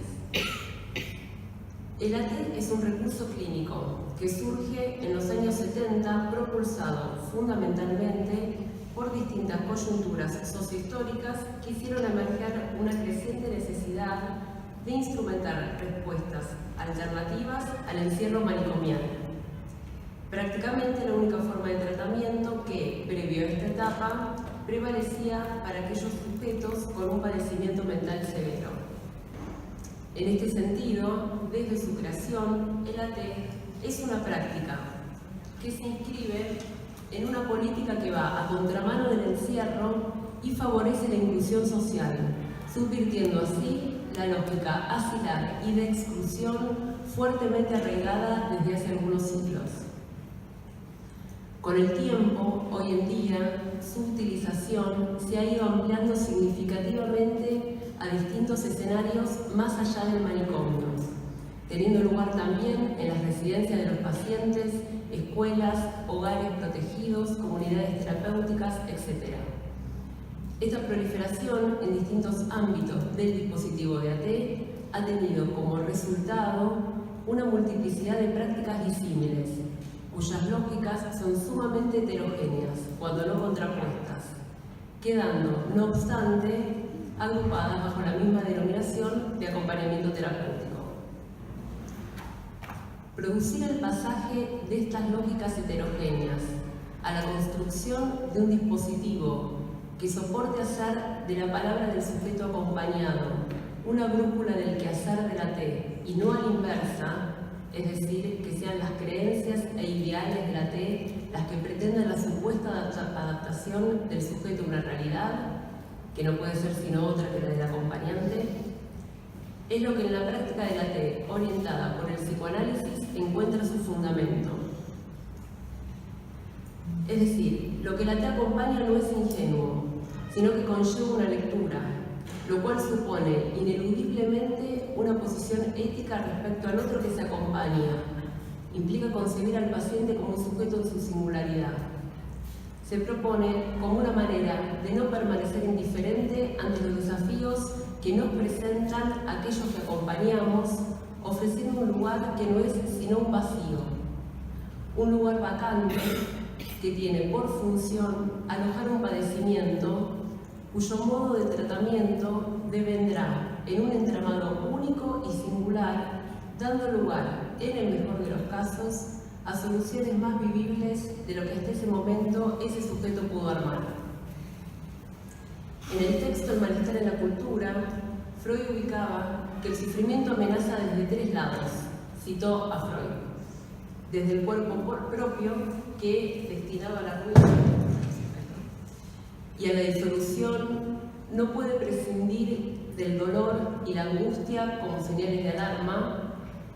El AT es un recurso clínico que surge en los años 70 propulsado fundamentalmente por distintas coyunturas sociohistóricas que hicieron emerger una creciente necesidad de instrumentar respuestas alternativas al encierro manicomial. Prácticamente la única forma de tratamiento que, previo a esta etapa, prevalecía para aquellos sujetos con un padecimiento mental severo. En este sentido, desde su creación, el AT es una práctica que se inscribe en una política que va a contramano del encierro y favorece la inclusión social, subvirtiendo así la lógica asilar y de exclusión fuertemente arraigada desde hace algunos siglos. Con el tiempo, hoy en día, su utilización se ha ido ampliando significativamente a distintos escenarios más allá del manicomio, teniendo lugar también en las residencias de los pacientes, escuelas, hogares protegidos, comunidades terapéuticas, etc. Esta proliferación en distintos ámbitos del dispositivo de AT ha tenido como resultado una multiplicidad de prácticas disímiles, cuyas lógicas son sumamente heterogéneas, cuando no contrapuestas, quedando, no obstante, agrupadas bajo la misma denominación de acompañamiento terapéutico. Producir el pasaje de estas lógicas heterogéneas a la construcción de un dispositivo que soporte hacer de la palabra del sujeto acompañado una brújula del quehacer de la T y no a la inversa, es decir, que sean las creencias e ideales de la T las que pretendan la supuesta adaptación del sujeto a una realidad, que no puede ser sino otra que la del acompañante, es lo que en la práctica de la T, orientada por el psicoanálisis, encuentra su fundamento. Es decir, lo que la T acompaña no es ingenuo, sino que conlleva una lectura, lo cual supone ineludiblemente una posición ética respecto al otro que se acompaña. Implica concebir al paciente como un sujeto en su singularidad. Se propone como una manera de no permanecer indiferente ante los desafíos que nos presentan aquellos que acompañamos, ofreciendo un lugar que no es sino un vacío, un lugar vacante que tiene por función alojar un padecimiento cuyo modo de tratamiento devendrá en un entramado único y singular, dando lugar, en el mejor de los casos, a soluciones más vivibles de lo que hasta ese momento ese sujeto pudo armar. En el texto El malestar en la cultura, Freud ubicaba que el sufrimiento amenaza desde tres lados. Citó a Freud. desde el cuerpo propio que destinado a la ruina y a la disolución no puede prescindir del dolor y la angustia como señales de alarma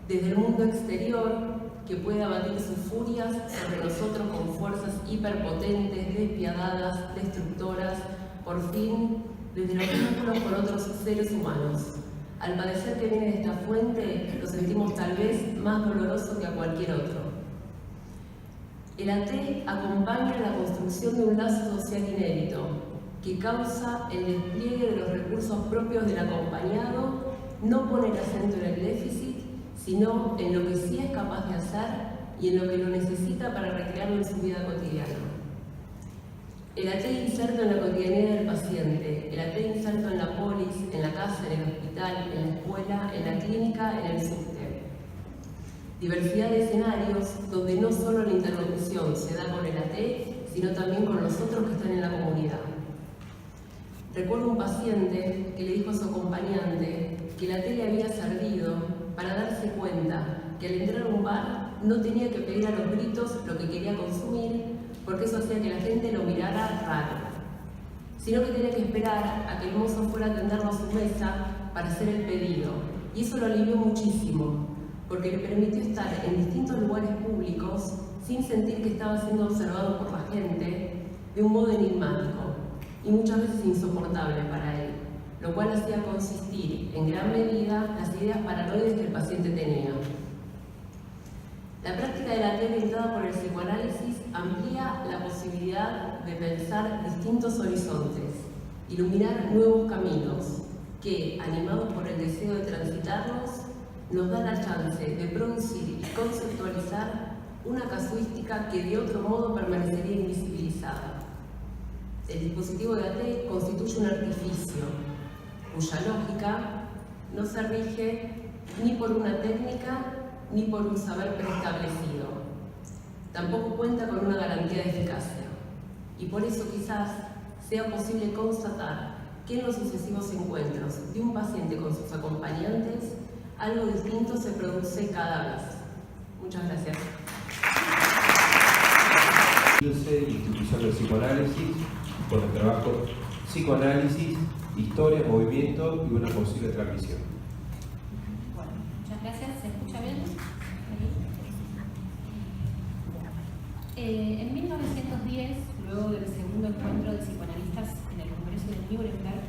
desde el mundo exterior que puede abatir sus furias sobre nosotros con fuerzas hiperpotentes, despiadadas, destructoras, por fin, desde los vínculos con otros seres humanos. Al padecer que viene de esta fuente, lo sentimos tal vez más doloroso que a cualquier otro. El AT acompaña la construcción de un lazo social inédito, que causa el despliegue de los recursos propios del acompañado, no pone el acento en el déficit, sino en lo que sí es capaz de hacer y en lo que lo necesita para recrearlo en su vida cotidiana. El AT inserto en la cotidianidad del paciente, el AT inserto en la polis, en la casa, en el hospital, en la escuela, en la clínica, en el subte. Diversidad de escenarios donde no solo la interlocución se da con el AT, sino también con los otros que están en la comunidad. Recuerdo un paciente que le dijo a su acompañante que el AT le había servido para darse cuenta que al entrar a un bar no tenía que pedir a los gritos lo que quería consumir, porque eso hacía que la gente lo mirara raro, sino que tenía que esperar a que el mozo fuera a atenderlo a su mesa para hacer el pedido. Y eso lo alivió muchísimo, porque le permitió estar en distintos lugares públicos sin sentir que estaba siendo observado por la gente de un modo enigmático y muchas veces insoportable para él, lo cual hacía consistir en gran medida las ideas paranoides que el paciente tenía. La práctica de la AT orientada por el psicoanálisis amplía la posibilidad de pensar distintos horizontes, iluminar nuevos caminos que, animados por el deseo de transitarlos, nos da la chance de producir y conceptualizar una casuística que de otro modo permanecería invisibilizada. El dispositivo de AT constituye un artificio cuya lógica no se rige ni por una técnica ni por un saber preestablecido. Tampoco cuenta con una garantía de eficacia. Y por eso quizás sea posible constatar que en los sucesivos encuentros de un paciente con sus acompañantes, algo distinto se produce cada vez. Muchas gracias. Institución del psicoanálisis, con el trabajo psicoanálisis, historia, movimiento y una posible transmisión. Bueno, muchas gracias. ¿Se escucha bien? En 1910, luego del segundo encuentro de psicoanalistas en el Congreso de Nuremberg,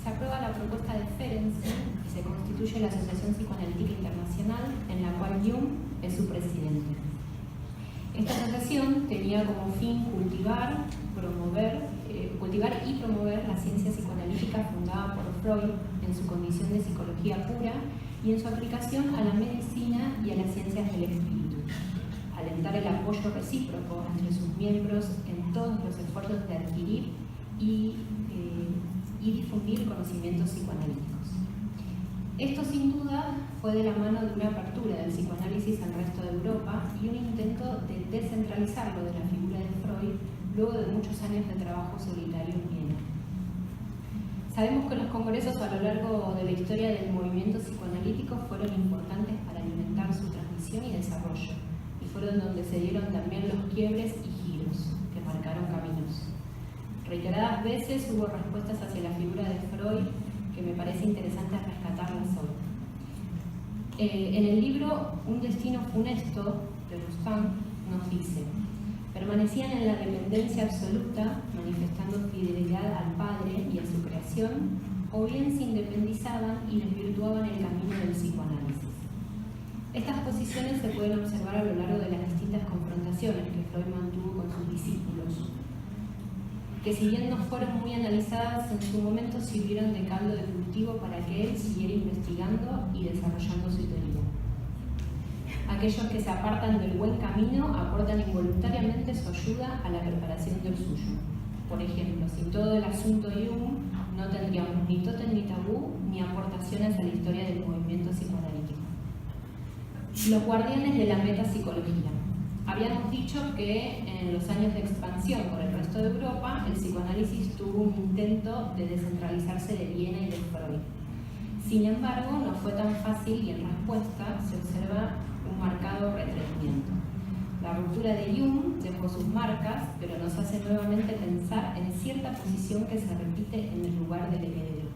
se aprueba la propuesta de Ferenczi y se constituye la Asociación Psicoanalítica Internacional, en la cual Jung es su presidente. Esta asociación tenía como fin cultivar y promover la ciencia psicoanalítica fundada por Freud en su condición de psicología pura y en su aplicación a la medicina y a las ciencias del espíritu. Alentar el apoyo recíproco entre sus miembros en todos los esfuerzos de adquirir y difundir conocimientos psicoanalíticos. Esto sin duda fue de la mano de una apertura del psicoanálisis al resto de Europa y un intento de descentralizarlo de la figura de Freud luego de muchos años de trabajo solitario en Viena. Sabemos que los congresos a lo largo de la historia del movimiento psicoanalítico fueron importantes para alimentar su transmisión y desarrollo, y fueron donde se dieron también los quiebres y giros que marcaron caminos. Reiteradas veces hubo respuestas hacia la figura de Freud que me parece interesante rescatarlas hoy. En el libro Un destino funesto de Rustam nos dice: permanecían en la dependencia absoluta, manifestando fidelidad al Padre y a su creación, o bien se independizaban y desvirtuaban el camino del psicoanálisis. Estas posiciones se pueden observar a lo largo de las distintas confrontaciones que Freud mantuvo con sus discípulos, que si bien no fueron muy analizadas en su momento, sirvieron de caldo de cultivo para que él siguiera investigando y desarrollando su teoría. Aquellos que se apartan del buen camino aportan involuntariamente su ayuda a la preparación del suyo. Por ejemplo, sin todo el asunto Jung, no tendríamos ni tótem ni tabú, ni aportaciones a la historia del movimiento psicoanalítico. Los guardianes de la metapsicología. Habíamos dicho que en los años de expansión por el resto de Europa, el psicoanálisis tuvo un intento de descentralizarse de Viena y de Freud. Sin embargo, no fue tan fácil y en respuesta se observa un marcado retraimiento. La ruptura de Jung dejó sus marcas, pero nos hace nuevamente pensar en cierta posición que se repite en el lugar del heredero.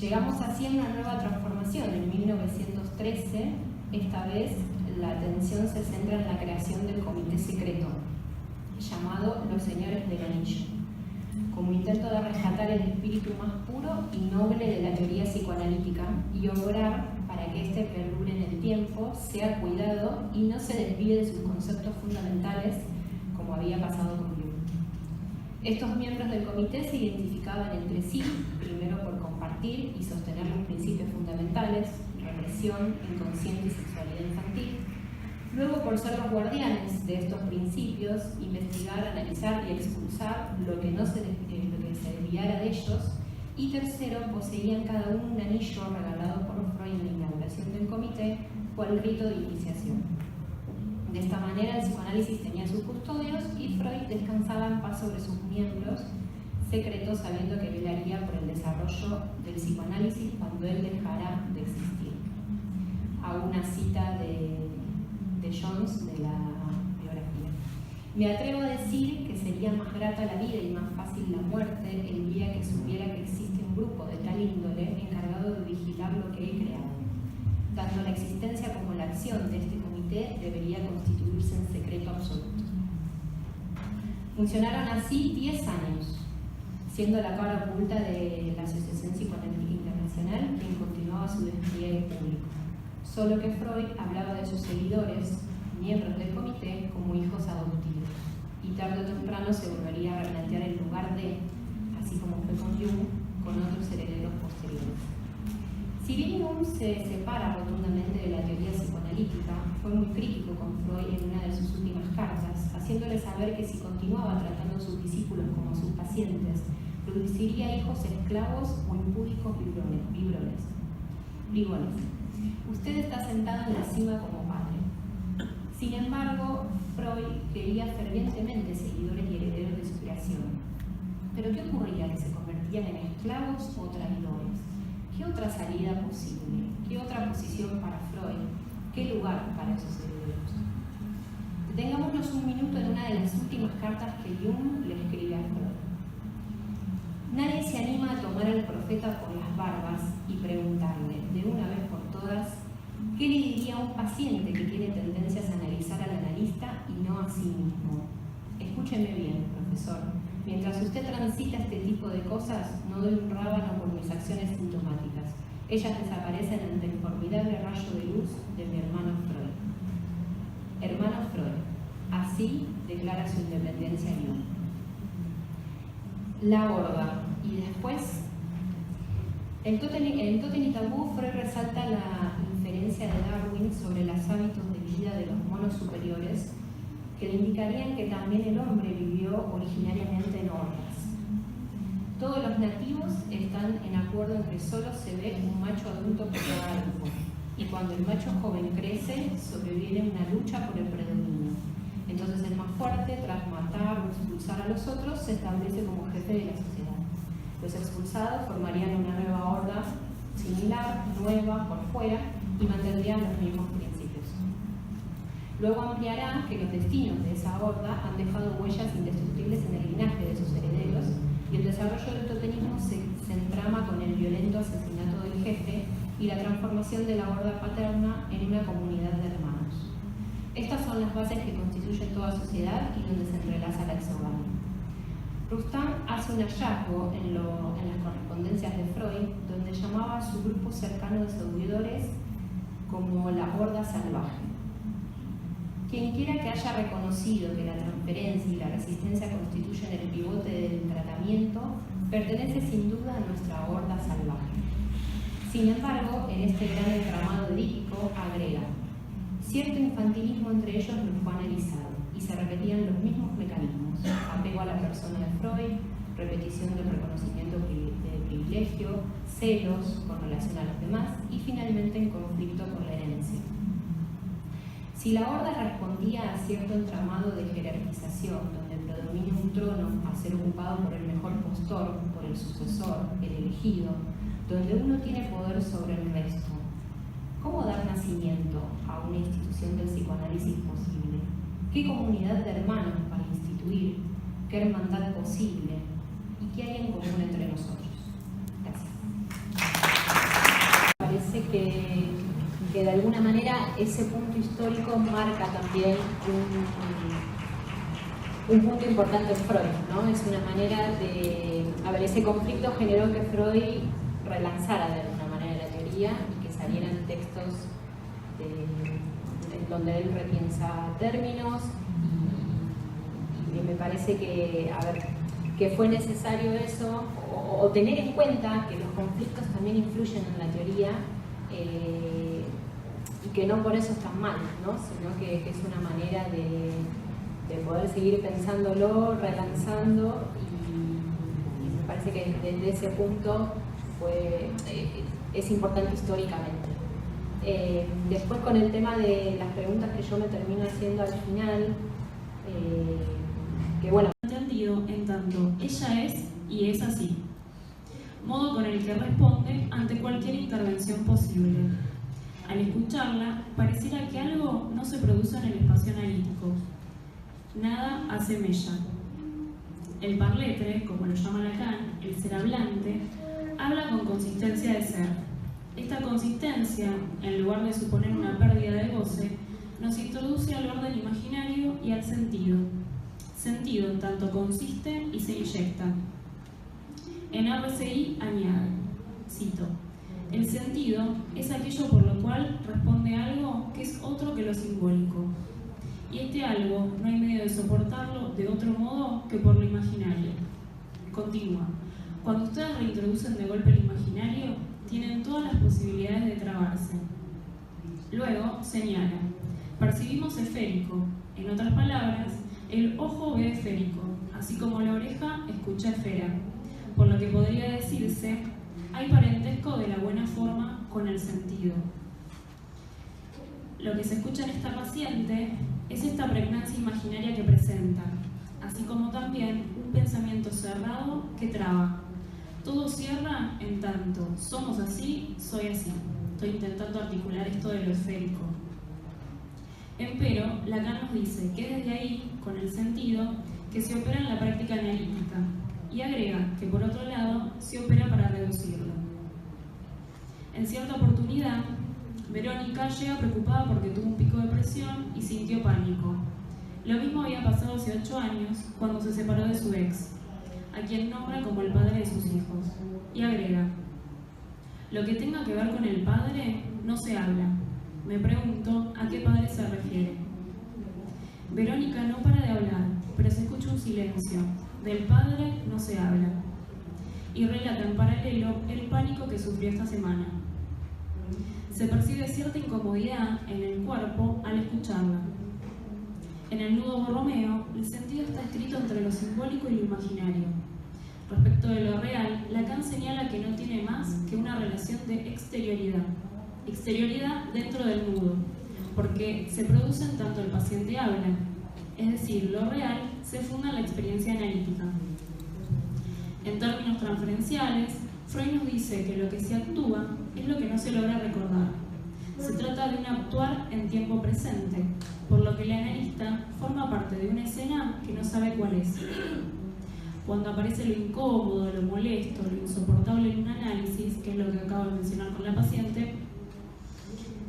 Llegamos así a una nueva transformación. En 1913, esta vez la atención se centra en la creación del comité secreto, llamado Los Señores del Anillo, como intento de rescatar el espíritu más puro y noble de la teoría psicoanalítica y obrar para que éste perdure en el tiempo, sea cuidado y no se desvíe de sus conceptos fundamentales, como había pasado con Jung. Estos miembros del comité se identificaban entre sí, primero por compartir y sostener los principios fundamentales, represión, inconsciente y sexualidad infantil, luego por ser los guardianes de estos principios, investigar, analizar y expulsar lo que se desviara de ellos, y tercero, poseían cada uno un anillo regalado por Freud en la inauguración del comité, cual rito de iniciación. De esta manera el psicoanálisis tenía sus custodios y Freud descansaba en paz sobre sus miembros secretos, sabiendo que velaría por el desarrollo del psicoanálisis cuando él dejara de existir. Hago una cita de Jones de la biografía. Me atrevo a decir que sería más grata la vida y más fácil la muerte el día que supiera que existe un grupo de tal índole encargado de vigilar lo que he creado. Tanto la existencia como la acción de este comité debería constituirse en secreto absoluto. Funcionaron así 10 años, siendo la cara oculta de la Asociación Psicoanalítica Internacional quien continuaba su despliegue público. Solo que Freud hablaba de sus seguidores, miembros del comité, como hijos adoptivos, y tarde o temprano se volvería a replantear el lugar de, así como fue con Jung, con otros herederos posteriores. Si bien Jung se separa rotundamente de la teoría psicoanalítica, fue muy crítico con Freud en una de sus últimas cartas, haciéndole saber que si continuaba tratando a sus discípulos como a sus pacientes, produciría hijos esclavos o impúdicos bribones. Usted está sentado en la cima como padre. Sin embargo, Freud quería fervientemente seguidores y herederos de su creación. ¿Pero qué ocurría? ¿Que se convertían en esclavos o traidores? ¿Qué otra salida posible? ¿Qué otra posición para Freud? ¿Qué lugar para esos herederos? Detengámonos un minuto en una de las últimas cartas que Jung le escribe a Freud. Nadie se anima a tomar al profeta por las barbas y preguntarle, de una vez por todas, ¿qué le diría a un paciente que tiene tendencias a analizar al analista y no a sí mismo? Escúcheme bien, profesor. Mientras usted transita este tipo de cosas, no doy un rábano por mis acciones sintomáticas. Ellas desaparecen ante el formidable rayo de luz de mi hermano Freud. Hermano Freud, así declara su independencia Jung. La horda. Y después, en Totem y Tabú, Freud resalta la inferencia de Darwin sobre los hábitos de vida de los monos superiores que le indicarían que también el hombre vivió originariamente en hordas. Todos los nativos están en acuerdo en que solo se ve un macho adulto por cada grupo, y cuando el macho joven crece, sobreviene una lucha por el predominio. Entonces el más fuerte, tras matar o expulsar a los otros, se establece como jefe de la sociedad. Los expulsados formarían una nueva horda similar, nueva, por fuera, y mantendrían los mismos principios. Luego ampliará que los destinos de esa horda han dejado huellas indestructibles en el linaje de sus herederos, y el desarrollo del totemismo se entrama con el violento asesinato del jefe y la transformación de la horda paterna en una comunidad de hermanos. Estas son las bases que constituyen toda sociedad y donde se entrelaza la exogamia. Rustam hace un hallazgo en las correspondencias de Freud, donde llamaba a su grupo cercano de seguidores como la horda salvaje. Quien quiera que haya reconocido que la transferencia y la resistencia constituyen el pivote del tratamiento, pertenece sin duda a nuestra horda salvaje. Sin embargo, en este gran entramado edípico agrega: cierto infantilismo entre ellos no fue analizado, y se repetían los mismos mecanismos: apego a la persona de Freud, repetición del reconocimiento de privilegio, celos con relación a los demás y finalmente en conflicto por la herencia. Si la horda respondía a cierto entramado de jerarquización, donde predomina un trono a ser ocupado por el mejor postor, por el sucesor, el elegido, donde uno tiene poder sobre el resto, ¿cómo dar nacimiento a una institución del psicoanálisis posible? ¿Qué comunidad de hermanos para instituir? ¿Qué hermandad posible? ¿Y qué hay en común entre nosotros? Gracias. Parece que de alguna manera ese punto histórico marca también un punto importante en Freud, ¿no? Es una manera de... A ver, ese conflicto generó que Freud relanzara de alguna manera la teoría y que salieran textos en donde él repiensa términos y me parece que, a ver, que fue necesario eso, o tener en cuenta que los conflictos también influyen en la teoría y que no por eso están mal, ¿no? Sino que es una manera de poder seguir pensándolo, relanzando y me parece que desde ese punto es importante históricamente. Después con el tema de las preguntas que yo me termino haciendo al final, que bueno. Entendido en tanto ella es y es así, modo con el que responde ante cualquier intervención posible. Al escucharla, pareciera que algo no se produce en el espacio analítico. Nada hace mella. El parletre, como lo llama Lacan, el ser hablante, habla con consistencia de ser. Esta consistencia, en lugar de suponer una pérdida de goce, nos introduce al orden imaginario y al sentido. Sentido en tanto consiste y se inyecta. En RCI añade, cito, el sentido es aquello por lo cual responde algo que es otro que lo simbólico. Y este algo no hay medio de soportarlo de otro modo que por lo imaginario. Continúa. Cuando ustedes reintroducen de golpe el imaginario, tienen todas las posibilidades de trabarse. Luego señala, percibimos esférico. En otras palabras, el ojo ve esférico, así como la oreja escucha esfera. Por lo que podría decirse, hay parentesco de la buena forma con el sentido. Lo que se escucha en esta paciente es esta pregnancia imaginaria que presenta, así como también un pensamiento cerrado que traba. Todo cierra en tanto, somos así, soy así. Estoy intentando articular esto de lo esférico. Empero, Lacan nos dice que desde ahí, con el sentido, que se opera en la práctica analítica, y agrega que por otro lado se opera para reducirlo. En cierta oportunidad, Verónica llega preocupada porque tuvo un pico de presión y sintió pánico. Lo mismo había pasado hace 8 años, cuando se separó de su ex, a quien nombra como el padre de sus hijos, y agrega, lo que tenga que ver con el padre no se habla. Me pregunto a qué padre se refiere. Verónica no para de hablar, pero se escucha un silencio. Del padre no se habla. Y relata en paralelo el pánico que sufrió esta semana. Se percibe cierta incomodidad en el cuerpo al escucharla. En el nudo Borromeo, el sentido está escrito entre lo simbólico y lo imaginario. Respecto de lo real, Lacan señala que no tiene más que una relación de exterioridad. Exterioridad dentro del nudo, porque se produce en tanto el paciente habla, es decir, lo real se funda en la experiencia analítica. En términos transferenciales, Freud nos dice que lo que se actúa es lo que no se logra recordar. Se trata de un actuar en tiempo presente, por lo que el analista forma parte de una escena que no sabe cuál es. Cuando aparece lo incómodo, lo molesto, lo insoportable en un análisis, que es lo que acabo de mencionar con la paciente,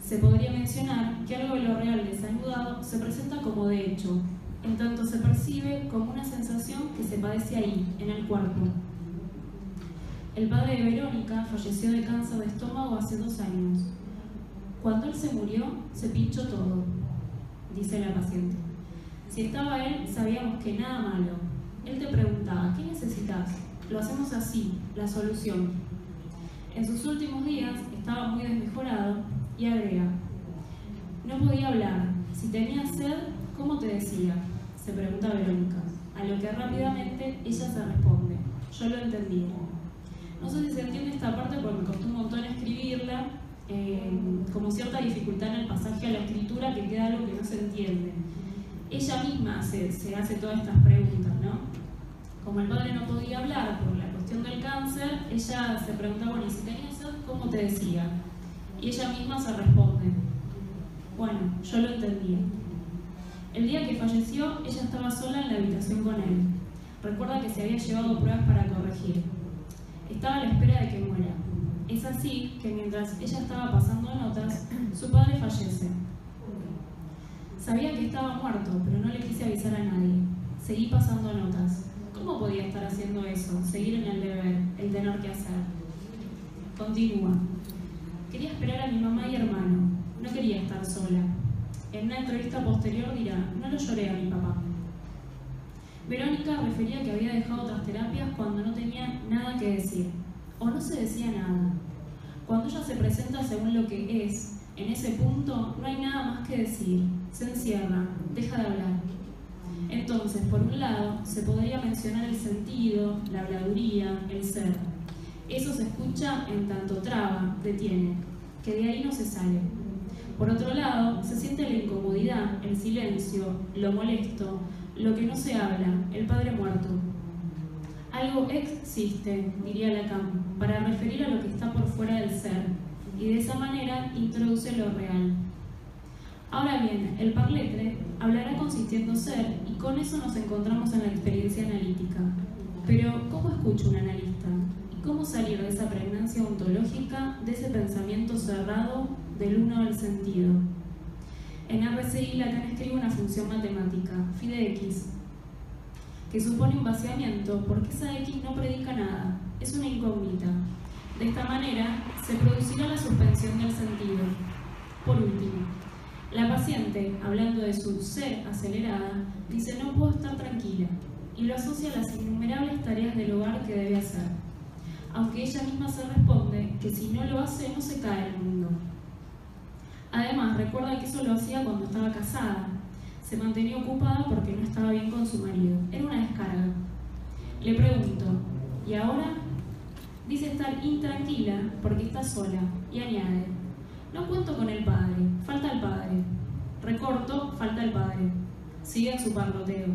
se podría mencionar que algo de lo real desanudado se presenta como de hecho, en tanto se percibe como una sensación que se padece ahí, en el cuerpo. El padre de Verónica falleció de cáncer de estómago hace 2 años. Cuando él se murió, se pinchó todo, dice la paciente. Si estaba él, sabíamos que nada malo. Él te preguntaba, ¿qué necesitas? Lo hacemos así, la solución. En sus últimos días estaba muy desmejorado y agrega, no podía hablar. Si tenía sed, ¿cómo te decía? Se pregunta Verónica, a lo que rápidamente ella se responde, yo lo entendí. No sé si se entiende esta parte porque me costó un montón escribirla, como cierta dificultad en el pasaje a la escritura que queda algo que no se entiende. Ella misma se hace todas estas preguntas, ¿no? Como el padre no podía hablar por la cuestión del cáncer, ella se pregunta, bueno, y si tenías sed, ¿cómo te decía? Y ella misma se responde, bueno, yo lo entendía. El día que falleció, ella estaba sola en la habitación con él. Recuerda que se había llevado pruebas para corregir. Estaba a la espera de que muera. Es así que mientras ella estaba pasando notas, su padre fallece. Sabía que estaba muerto, pero no le quise avisar a nadie. Seguí pasando notas. ¿Cómo podía estar haciendo eso? Seguir en el deber, el tener que hacer. Continúa. Quería esperar a mi mamá y hermano. No quería estar sola. En una entrevista posterior dirá, no lo lloré a mi papá. Verónica refería que había dejado otras terapias cuando no tenía nada que decir, o no se decía nada. Cuando ella se presenta según lo que es, en ese punto no hay nada más que decir, se encierra, deja de hablar. Entonces, por un lado, se podría mencionar el sentido, la habladuría, el ser. Eso se escucha en tanto traba, detiene, que de ahí no se sale. Por otro lado, se siente la incomodidad, el silencio, lo molesto, lo que no se habla, el padre muerto. Algo existe, diría Lacan, para referir a lo que está por fuera del ser, y de esa manera introduce lo real. Ahora bien, el parletre hablará consistiendo ser, y con eso nos encontramos en la experiencia analítica. Pero, ¿cómo escucha un analista? ¿Y cómo salir de esa pregnancia ontológica, de ese pensamiento cerrado del uno del sentido? En RCI Lacan escribe una función matemática, phi de x, que supone un vaciamiento porque esa x no predica nada, es una incógnita. De esta manera se producirá la suspensión del sentido. Por último, la paciente, hablando de su ser acelerada, dice no puedo estar tranquila y lo asocia a las innumerables tareas del hogar que debe hacer, aunque ella misma se responde que si no lo hace no se cae el mundo. Además, recuerda que eso lo hacía cuando estaba casada. Se mantenía ocupada porque no estaba bien con su marido. Era una descarga. Le pregunto, ¿y ahora? Dice estar intranquila porque está sola y añade, no cuento con el padre, falta el padre. Recorto, falta el padre. Sigue en su parloteo.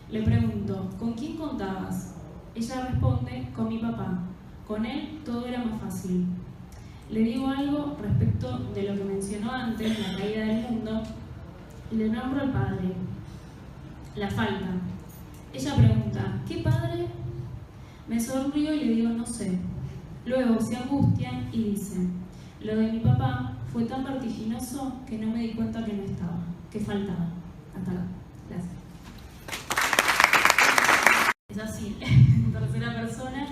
Le pregunto, ¿con quién contabas? Ella responde, con mi papá. Con él todo era más fácil. Le digo algo respecto de lo que mencionó antes, la caída del mundo, y le nombro al padre. La falta. Ella pregunta, ¿qué padre? Me sonrío y le digo, no sé. Luego se angustia y dice, lo de mi papá fue tan vertiginoso que no me di cuenta que no estaba, que faltaba. Hasta acá. Gracias. Es así, en tercera persona,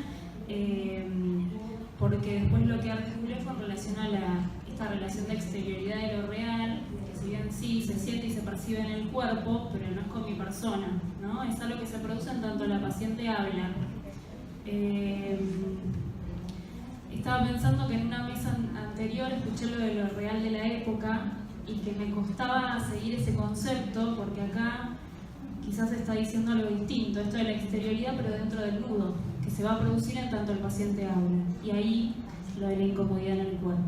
porque después lo que articulé fue en relación a esta relación de exterioridad de lo real, que si bien sí se siente y se percibe en el cuerpo, pero no es con mi persona, ¿no? Es algo que se produce en tanto la paciente habla. Estaba pensando que en una mesa anterior escuché lo de lo real de la época y que me costaba seguir ese concepto porque acá quizás está diciendo algo distinto, esto de la exterioridad pero dentro del nudo, que se va a producir en tanto el paciente habla, y ahí lo de la incomodidad en el cuerpo.